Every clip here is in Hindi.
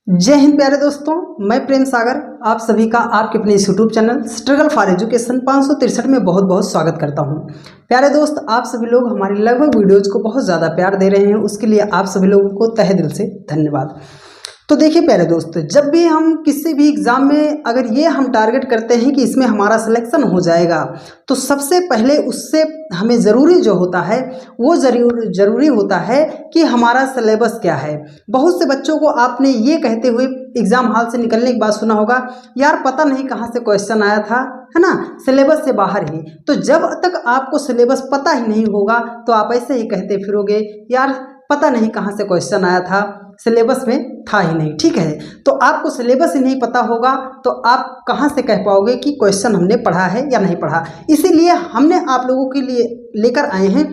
जय हिंद प्यारे दोस्तों, मैं प्रेम सागर आप सभी का आपके अपने YouTube channel struggle for education 563 में बहुत बहुत स्वागत करता हूं। प्यारे दोस्त, आप सभी लोग हमारी लगभग वीडियोज़ को बहुत ज़्यादा प्यार दे रहे हैं, उसके लिए आप सभी लोगों को तहे दिल से धन्यवाद। तो देखिए प्यारे दोस्त, जब भी हम किसी भी एग्ज़ाम में अगर ये हम टारगेट करते हैं कि इसमें हमारा सिलेक्शन हो जाएगा, तो सबसे पहले उससे हमें ज़रूरी जो होता है वो ज़रूरी होता है कि हमारा सिलेबस क्या है। बहुत से बच्चों को आपने ये कहते हुए एग्ज़ाम हॉल से निकलने के बाद सुना होगा, यार पता नहीं कहाँ से क्वेश्चन आया था, है ना, सिलेबस से बाहर ही। तो जब तक आपको सिलेबस पता ही नहीं होगा तो आप ऐसे ही कहते फिरोगे, यार पता नहीं कहाँ से क्वेश्चन आया था, सिलेबस में था ही नहीं। ठीक है, तो आपको सिलेबस ही नहीं पता होगा तो आप कहाँ से कह पाओगे कि क्वेश्चन हमने पढ़ा है या नहीं पढ़ा। इसीलिए हमने आप लोगों के लिए लेकर आए हैं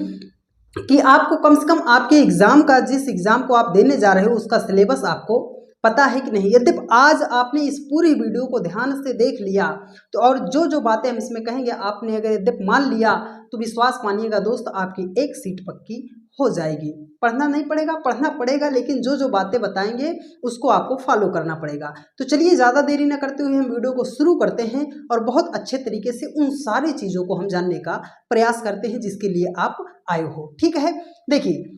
कि आपको कम से कम आपके एग्ज़ाम का, जिस एग्ज़ाम को आप देने जा रहे हो उसका सिलेबस आपको पता है कि नहीं। यदि आज आपने इस पूरी वीडियो को ध्यान से देख लिया तो और जो जो बातें हम इसमें कहेंगे आपने अगर यदि मान लिया तो विश्वास मानिएगा दोस्त, आपकी एक सीट पक्की हो जाएगी। पढ़ना नहीं पड़ेगा, पढ़ना पड़ेगा, लेकिन जो जो बातें बताएंगे उसको आपको फॉलो करना पड़ेगा। तो चलिए ज़्यादा देरी न करते हुए हम वीडियो को शुरू करते हैं और बहुत अच्छे तरीके से उन सारी चीज़ों को हम जानने का प्रयास करते हैं जिसके लिए आप आए हो। ठीक है, देखिए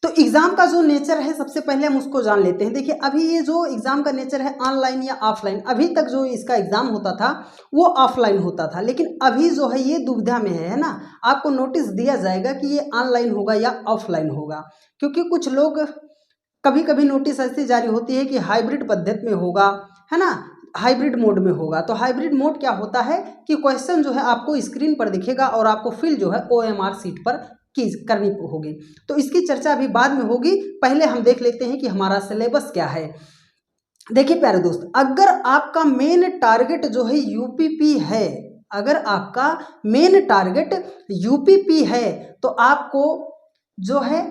तो एग्ज़ाम का जो नेचर है सबसे पहले हम उसको जान लेते हैं। देखिए अभी ये जो एग्ज़ाम का नेचर है ऑनलाइन या ऑफलाइन, अभी तक जो इसका एग्ज़ाम होता था वो ऑफलाइन होता था, लेकिन अभी जो है ये दुविधा में है ना। आपको नोटिस दिया जाएगा कि ये ऑनलाइन होगा या ऑफलाइन होगा, क्योंकि कुछ लोग कभी कभी नोटिस ऐसी जारी होती है कि हाइब्रिड पद्धति में होगा, है ना, हाइब्रिड मोड में होगा। तो हाइब्रिड मोड क्या होता है कि क्वेश्चन जो है आपको स्क्रीन पर दिखेगा और आपको फिल जो है OMR सीट पर की करनी होगी। तो इसकी चर्चा अभी बाद में होगी, पहले हम देख लेते हैं कि हमारा सिलेबस क्या है। देखिए प्यारे दोस्त, अगर आपका मेन टारगेट जो है यूपीपी है, अगर आपका मेन टारगेट यूपीपी है तो आपको जो है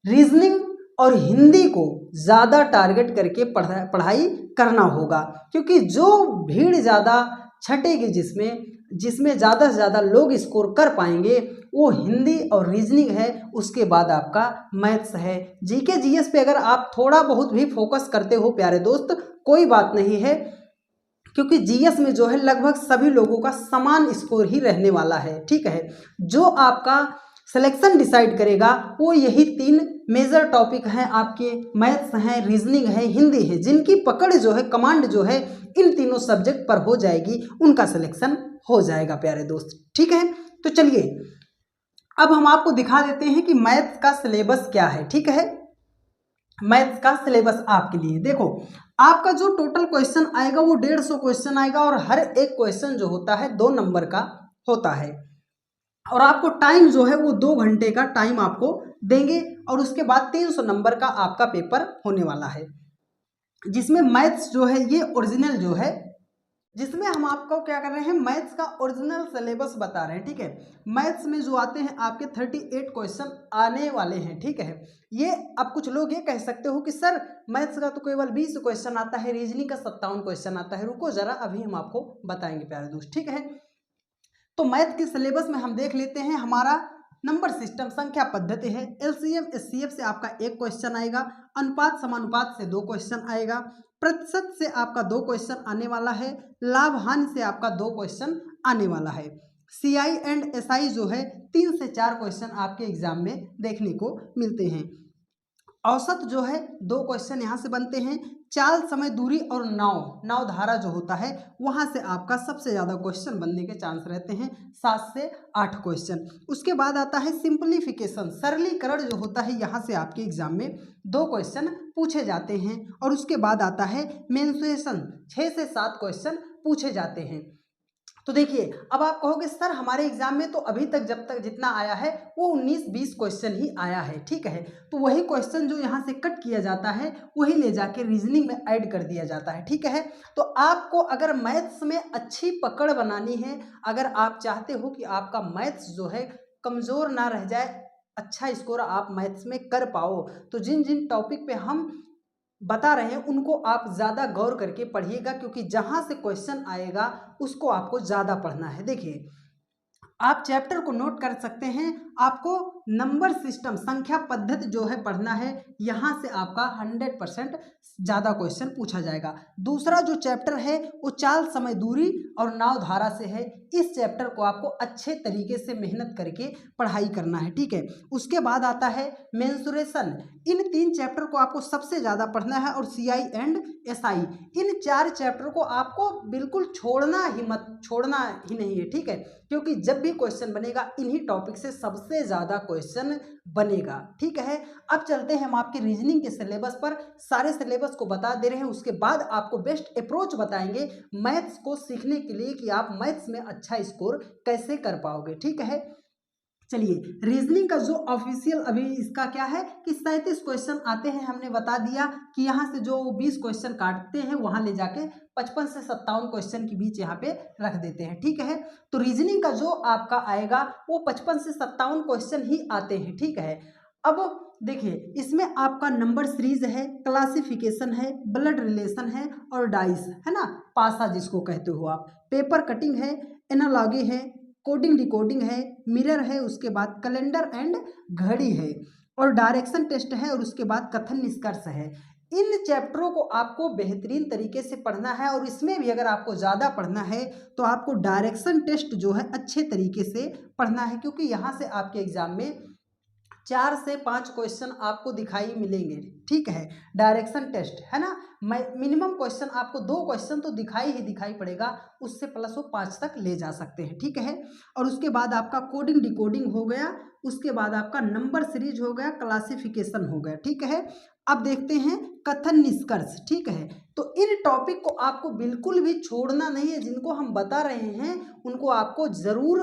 रीजनिंग और हिंदी को ज़्यादा टारगेट करके पढ़ाई करना होगा, क्योंकि जो भीड़ ज़्यादा छटेगी जिसमें जिसमें ज़्यादा से ज़्यादा लोग स्कोर कर पाएंगे वो हिंदी और रीजनिंग है, उसके बाद आपका मैथ्स है। जीके जीएस पे अगर आप थोड़ा बहुत भी फोकस करते हो प्यारे दोस्त कोई बात नहीं है, क्योंकि जीएस में जो है लगभग सभी लोगों का समान स्कोर ही रहने वाला है। ठीक है, जो आपका सिलेक्शन डिसाइड करेगा वो यही तीन मेजर टॉपिक हैं आपके, मैथ्स हैं, रीजनिंग है, हिंदी है, जिनकी पकड़ जो है, कमांड जो है इन तीनों सब्जेक्ट पर हो जाएगी, उनका सिलेक्शन हो जाएगा प्यारे दोस्त। ठीक है, तो चलिए अब हम आपको दिखा देते हैं कि मैथ्स का सिलेबस क्या है। ठीक है, मैथ्स का सिलेबस आपके लिए देखो, आपका जो टोटल क्वेश्चन आएगा वो 150 क्वेश्चन आएगा और हर एक क्वेश्चन जो होता है 2 नंबर का होता है और आपको टाइम जो है वो 2 घंटे का टाइम आपको देंगे और उसके बाद 300 नंबर का आपका पेपर होने वाला है, जिसमें मैथ्स जो है ये ओरिजिनल जो है, जिसमें हम आपको क्या कर रहे हैं, मैथ्स का ओरिजिनल सिलेबस बता रहे हैं। ठीक है, मैथ्स में जो आते हैं आपके 38 क्वेश्चन आने वाले हैं। ठीक है, ये अब कुछ लोग ये कह सकते हो कि सर मैथ्स का तो केवल 20 क्वेश्चन आता है, रीजनिंग का 57 क्वेश्चन आता है। रुको जरा, अभी हम आपको बताएंगे प्यारे दोस्त। ठीक है, तो मैथ के सिलेबस में हम देख लेते हैं, हमारा नंबर सिस्टम संख्या पद्धति है, एलसीएम एचसीएफ से आपका 1 क्वेश्चन आएगा, अनुपात समानुपात से 2 क्वेश्चन आएगा, प्रतिशत से आपका 2 क्वेश्चन आने वाला है, लाभ हानि से आपका 2 क्वेश्चन आने वाला है, सीआई एंड एसआई जो है 3 से 4 क्वेश्चन आपके एग्जाम में देखने को मिलते हैं, औसत जो है 2 क्वेश्चन यहाँ से बनते हैं, चाल समय दूरी और नाव धारा जो होता है वहाँ से आपका सबसे ज़्यादा क्वेश्चन बनने के चांस रहते हैं, 7 से 8 क्वेश्चन। उसके बाद आता है सिंपलीफिकेशन, सरलीकरण जो होता है, यहाँ से आपके एग्जाम में 2 क्वेश्चन पूछे जाते हैं और उसके बाद आता है मेंसुरेशन, 6 से 7 क्वेश्चन पूछे जाते हैं। तो देखिए अब आप कहोगे सर हमारे एग्जाम में तो अभी तक जब तक जितना आया है वो 19-20 क्वेश्चन ही आया है। ठीक है, तो वही क्वेश्चन जो यहाँ से कट किया जाता है वही ले जाके रीजनिंग में ऐड कर दिया जाता है। ठीक है, तो आपको अगर मैथ्स में अच्छी पकड़ बनानी है, अगर आप चाहते हो कि आपका मैथ्स जो है कमज़ोर ना रह जाए, अच्छा स्कोर आप मैथ्स में कर पाओ, तो जिन जिन टॉपिक पे हम बता रहे हैं उनको आप ज़्यादा गौर करके पढ़िएगा, क्योंकि जहाँ से क्वेश्चन आएगा उसको आपको ज़्यादा पढ़ना है। देखिए आप चैप्टर को नोट कर सकते हैं आपको नंबर सिस्टम संख्या पद्धति जो है पढ़ना है। यहाँ से आपका 100% ज़्यादा क्वेश्चन पूछा जाएगा। दूसरा जो चैप्टर है वो चाल, समय, दूरी और नाव धारा से है। इस चैप्टर को आपको अच्छे तरीके से मेहनत करके पढ़ाई करना है, ठीक है। उसके बाद आता है मेंसुरेशन। इन 3 चैप्टर को आपको सबसे ज़्यादा पढ़ना है और CI and SI, in 4 chapter को आपको बिल्कुल छोड़ना ही नहीं है, ठीक है। क्योंकि जब भी क्वेश्चन बनेगा इन्हीं टॉपिक से सबसे ज़्यादा क्वेश्चन बनेगा, ठीक है। अब चलते हैं हम आपके रीजनिंग के सिलेबस पर। सारे सिलेबस को बता दे रहे हैं, उसके बाद आपको बेस्ट अप्रोच बताएंगे मैथ्स को सीखने के लिए कि आप मैथ्स में अच्छा स्कोर कैसे कर पाओगे, ठीक है। चलिए, रीजनिंग का जो ऑफिशियल अभी इसका क्या है कि 37 क्वेश्चन आते हैं। हमने बता दिया कि यहाँ से जो 20 क्वेश्चन काटते हैं वहां ले जाके 55 से 57 क्वेश्चन के बीच यहाँ पे रख देते हैं, ठीक है। तो रीजनिंग का जो आपका आएगा वो 55 से 57 क्वेश्चन ही आते हैं, ठीक है। अब देखिए, इसमें आपका नंबर सीरीज है, क्लासिफिकेशन है, ब्लड रिलेशन है और डाइस है ना, पासा जिसको कहते हो आप, पेपर कटिंग है, एनालॉगी है, कोडिंग डिकोडिंग है, मिरर है, उसके बाद कैलेंडर एंड घड़ी है और डायरेक्शन टेस्ट है और उसके बाद कथन निष्कर्ष है। इन चैप्टरों को आपको बेहतरीन तरीके से पढ़ना है और इसमें भी अगर आपको ज़्यादा पढ़ना है तो आपको डायरेक्शन टेस्ट जो है अच्छे तरीके से पढ़ना है, क्योंकि यहाँ से आपके एग्जाम में 4 से 5 क्वेश्चन आपको दिखाई मिलेंगे, ठीक है। डायरेक्शन टेस्ट है ना, मिनिमम क्वेश्चन आपको 2 क्वेश्चन तो दिखाई पड़ेगा, उससे प्लस वो 5 तक ले जा सकते हैं, ठीक है। और उसके बाद आपका कोडिंग डिकोडिंग हो गया, उसके बाद आपका नंबर सीरीज हो गया, क्लासिफिकेशन हो गया, ठीक है। अब देखते हैं कथन निष्कर्ष, ठीक है। तो इन टॉपिक को आपको बिल्कुल भी छोड़ना नहीं है। जिनको हम बता रहे हैं उनको आपको जरूर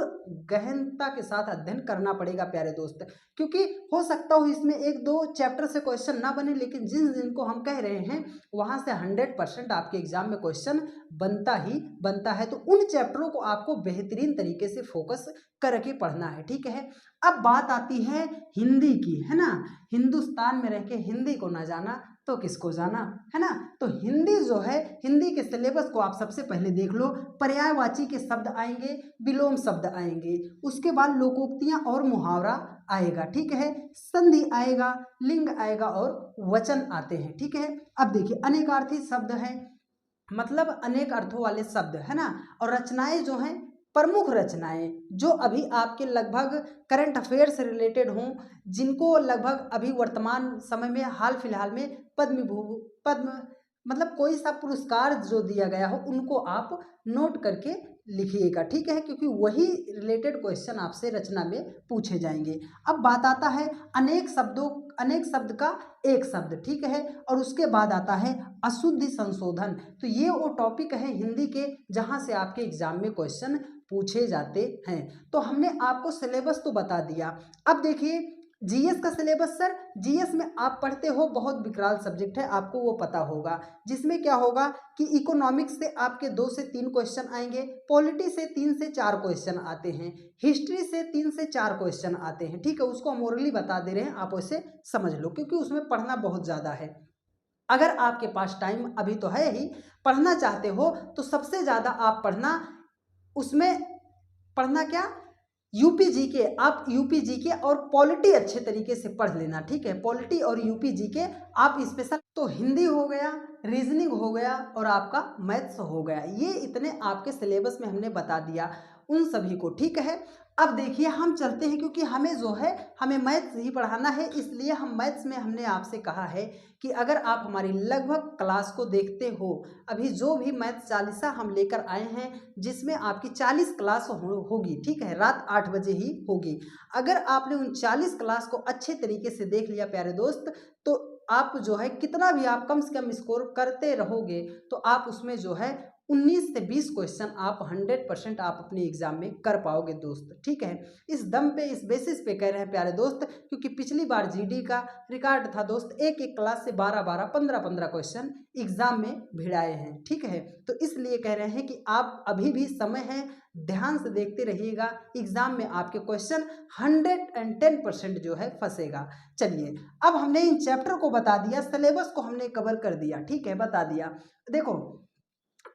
गहनता के साथ अध्ययन करना पड़ेगा प्यारे दोस्त, क्योंकि हो सकता हो इसमें 1-2 चैप्टर से क्वेश्चन ना बने, लेकिन जिनको हम कह रहे हैं वहां से 100% आपके एग्जाम में क्वेश्चन बनता ही बनता है। तो उन चैप्टरों को आपको बेहतरीन तरीके से फोकस करके पढ़ना है, ठीक है। अब बात आती है हिंदी की, है ना। हिंदुस्तान में रह के हिंदी को ना जाना तो किसको जाना, है ना। तो हिंदी जो है, हिंदी के सिलेबस को आप सबसे पहले देख लो। पर्यायवाची के शब्द आएंगे, विलोम शब्द आएंगे, उसके बाद लोकोक्तियां और मुहावरा आएगा, ठीक है। संधि आएगा, लिंग आएगा और वचन आते हैं, ठीक है। अब देखिए, अनेकार्थी शब्द है, मतलब अनेक अर्थों वाले शब्द, है ना। और रचनाएं जो हैं, प्रमुख रचनाएं जो अभी आपके लगभग करंट अफेयर से रिलेटेड हों, जिनको लगभग अभी वर्तमान समय में हाल फिलहाल में पद्म मतलब कोई सा पुरस्कार जो दिया गया हो, उनको आप नोट करके लिखिएगा, ठीक है, क्योंकि वही रिलेटेड क्वेश्चन आपसे रचना में पूछे जाएंगे। अब बात आता है अनेक शब्द का एक शब्द, ठीक है। और उसके बाद आता है अशुद्धि संशोधन। तो ये वो टॉपिक है हिंदी के जहां से आपके एग्जाम में क्वेश्चन पूछे जाते हैं। तो हमने आपको सिलेबस तो बता दिया। अब देखिए जीएस का सिलेबस। सर जीएस में आप पढ़ते हो, बहुत विकराल सब्जेक्ट है, आपको वो पता होगा, जिसमें क्या होगा कि इकोनॉमिक्स से आपके 2 से 3 क्वेश्चन आएंगे, पॉलिटी से 3 से 4 क्वेश्चन आते हैं, हिस्ट्री से 3 से 4 क्वेश्चन आते हैं, ठीक है। उसको हम ओरली बता दे रहे हैं, आप उसे समझ लो, क्योंकि उसमें पढ़ना बहुत ज़्यादा है। अगर आपके पास टाइम अभी तो है ही, पढ़ना चाहते हो तो सबसे ज़्यादा आप उसमें पढ़ना क्या, यूपी जीके। आप यूपी जीके और पॉलिटी अच्छे तरीके से पढ़ लेना, ठीक है। पॉलिटी और यूपी जीके आप स्पेशल, तो हिंदी हो गया, रीजनिंग हो गया और आपका मैथ्स हो गया। ये इतने आपके सिलेबस में हमने बता दिया उन सभी को, ठीक है। अब देखिए हम चलते हैं, क्योंकि हमें मैथ्स ही पढ़ाना है, इसलिए हम मैथ्स में हमने आपसे कहा है कि अगर आप हमारी लगभग क्लास को देखते हो, अभी जो भी मैथ्स चालीसा हम लेकर आए हैं, जिसमें आपकी 40 क्लास होगी, ठीक है, रात 8 बजे ही होगी। अगर आपने उन 40 क्लास को अच्छे तरीके से देख लिया प्यारे दोस्त, तो आप जो है कितना भी आप कम से कम स्कोर करते रहोगे, तो आप उसमें जो है 19 से 20 क्वेश्चन आप 100% आप अपने एग्जाम में कर पाओगे दोस्त, ठीक है। इस दम पे, इस बेसिस पे कह रहे हैं प्यारे दोस्त, क्योंकि पिछली बार जीडी का रिकॉर्ड था दोस्त, एक क्लास से 12-12, 15-15 क्वेश्चन एग्जाम में भिड़ाए हैं, ठीक है। तो इसलिए कह रहे हैं कि आप अभी भी समय है, ध्यान से देखते रहिएगा, एग्जाम में आपके क्वेश्चन 110% जो है फंसेगा। चलिए, अब हमने इन चैप्टर को बता दिया, सिलेबस को हमने कवर कर दिया, ठीक है, बता दिया। देखो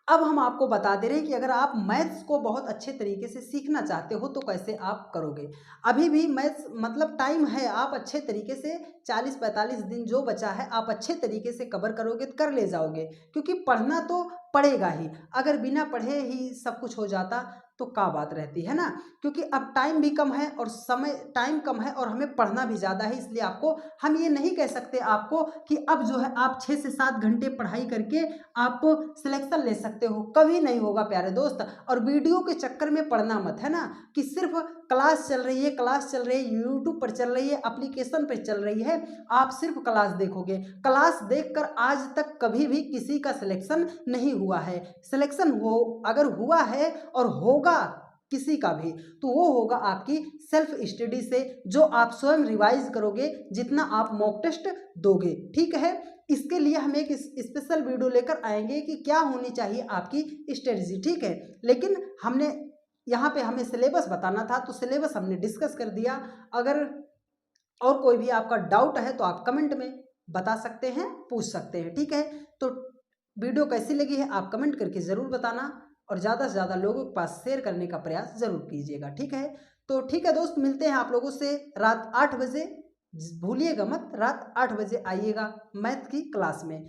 अब हम आपको बता दे रहे हैं कि अगर आप मैथ्स को बहुत अच्छे तरीके से सीखना चाहते हो तो कैसे आप करोगे। अभी भी मैथ्स मतलब टाइम है, आप अच्छे तरीके से 40-45 दिन जो बचा है आप अच्छे तरीके से कवर करोगे तो कर ले जाओगे, क्योंकि पढ़ना तो पड़ेगा ही। अगर बिना पढ़े ही सब कुछ हो जाता तो क्या बात रहती है ना। क्योंकि अब टाइम भी कम है और समय टाइम कम है और हमें पढ़ना भी ज़्यादा है, इसलिए आपको हम ये नहीं कह सकते आपको कि अब जो है आप 6 से 7 घंटे पढ़ाई करके आप सिलेक्शन ले सकते हो, कभी नहीं होगा प्यारे दोस्त। और वीडियो के चक्कर में पढ़ना मत, है ना, कि सिर्फ क्लास चल रही है, क्लास चल रही है, यूट्यूब पर चल रही है, एप्लीकेशन पर चल रही है, आप सिर्फ क्लास देखोगे। क्लास देखकर आज तक कभी भी किसी का सिलेक्शन नहीं हुआ है। सिलेक्शन हो अगर हुआ है और होगा किसी का भी तो वो होगा आपकी सेल्फ स्टडी से, जो आप स्वयं रिवाइज करोगे, जितना आप मॉक टेस्ट दोगे। ठीक है, इसके लिए हम एक स्पेशल वीडियो लेकर आएंगे कि क्या होनी चाहिए आपकी स्ट्रेटजी। ठीक है, लेकिन हमने यहाँ पे हमें सिलेबस बताना था तो सिलेबस हमने डिस्कस कर दिया। अगर और कोई भी आपका डाउट है तो आप कमेंट में बता सकते हैं, पूछ सकते हैं। ठीक है, तो वीडियो कैसी लगी है आप कमेंट करके ज़रूर बताना और ज़्यादा से ज़्यादा लोगों के पास शेयर करने का प्रयास ज़रूर कीजिएगा। ठीक है, तो ठीक है दोस्त, मिलते हैं आप लोगों से रात 8 बजे। भूलिएगा मत, रात 8 बजे आइएगा मैथ की क्लास में।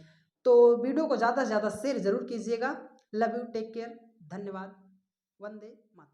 तो वीडियो को ज़्यादा से ज़्यादा शेयर ज़रूर कीजिएगा। लव यू, टेक केयर, धन्यवाद, वंदे मातरम।